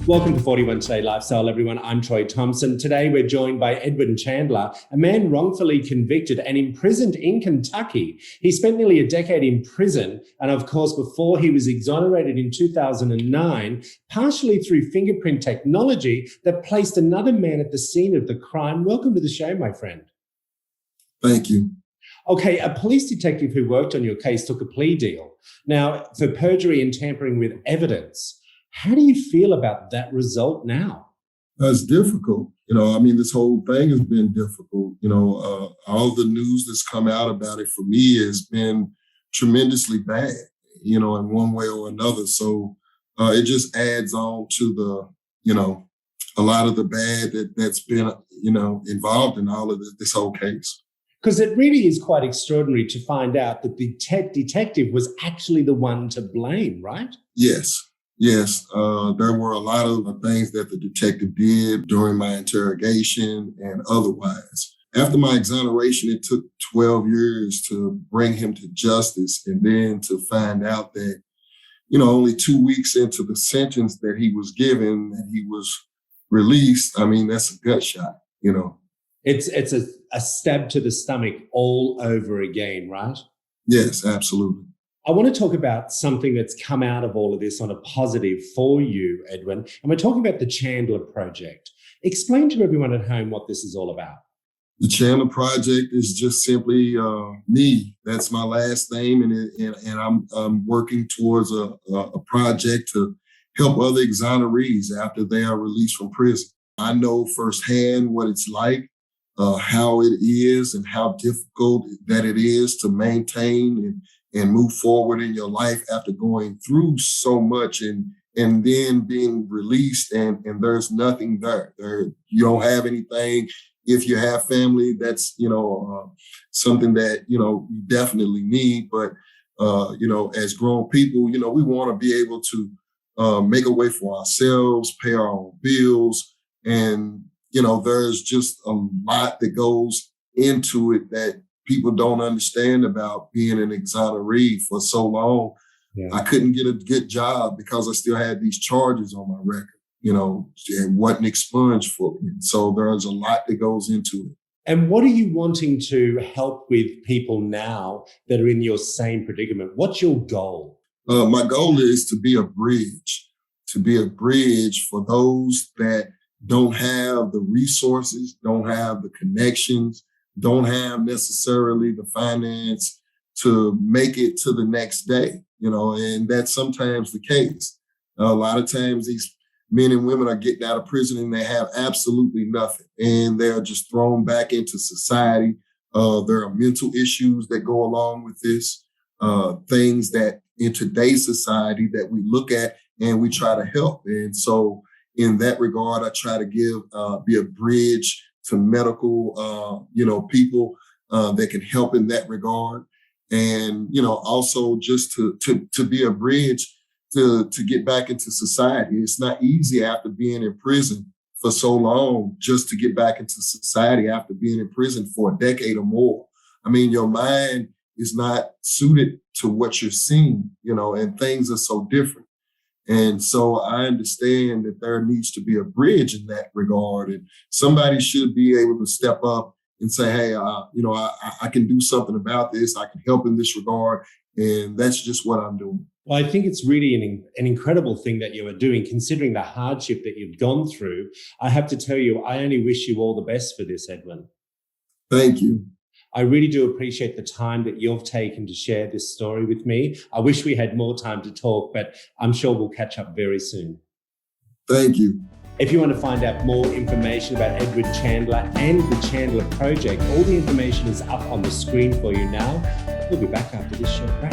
Welcome to 41 Today Lifestyle, everyone. I'm Troy Thompson. Today, we're joined by Edwin Chandler, a man wrongfully convicted and imprisoned in Kentucky. He spent nearly a decade in prison, and of course, before he was exonerated in 2009, partially through fingerprint technology that placed another man at the scene of the crime. Welcome to the show, my friend. Thank you. Okay, a police detective who worked on your case took a plea deal. Now, for perjury and tampering with evidence. How do you feel about that result now? It's difficult. This whole thing has been difficult. All the news that's come out about it for me has been tremendously bad, in one way or another. So it just adds on to a lot of the bad that's been, involved in all of this whole case. Because it really is quite extraordinary to find out that the detective was actually the one to blame, right? Yes. There were a lot of things that the detective did during my interrogation and otherwise. After my exoneration, it took 12 years to bring him to justice, and then to find out that, only 2 weeks into the sentence that he was given, and he was released. That's a gut shot, It's a stab to the stomach all over again, right? Yes, absolutely. I want to talk about something that's come out of all of this on a positive for you, Edwin. And we're talking about the Chandler Project. Explain to everyone at home what this is all about. The Chandler Project is just simply me. That's my last name. And I'm working towards a project to help other exonerees after they are released from prison. I know firsthand what it's like, how it is and how difficult that it is to maintain and move forward in your life after going through so much and then being released and there's nothing there. You don't have anything. If you have family, that's, something that, you definitely need. But, as grown people, we want to be able to make a way for ourselves, pay our own bills. And, there's just a lot that goes into it that people don't understand about being an exoneree for so long. Yeah. I couldn't get a good job because I still had these charges on my record, and wasn't expunged fully. So there's a lot that goes into it. And what are you wanting to help with people now that are in your same predicament? What's your goal? My goal is to be a bridge for those that don't have the resources, don't have the connections, don't have necessarily the finance to make it to the next day, and that's sometimes the case. A lot of times these men and women are getting out of prison and they have absolutely nothing, and they're just thrown back into society. There are mental issues that go along with this, things that in today's society that we look at and we try to help. And so in that regard, I try to be a bridge to medical, people that can help in that regard. And, also just to be a bridge to get back into society. It's not easy after being in prison for so long, just to get back into society after being in prison for a decade or more. Your mind is not suited to what you're seeing, and things are so different. And so I understand that there needs to be a bridge in that regard, and somebody should be able to step up and say, hey, I can do something about this. I can help in this regard. And that's just what I'm doing. Well, I think it's really an incredible thing that you are doing, considering the hardship that you've gone through. I have to tell you, I only wish you all the best for this, Edwin. Thank you. I really do appreciate the time that you've taken to share this story with me. I wish we had more time to talk, but I'm sure we'll catch up very soon. Thank you. If you want to find out more information about Edwin Chandler and the Chandler Project, all the information is up on the screen for you now. We'll be back after this short break.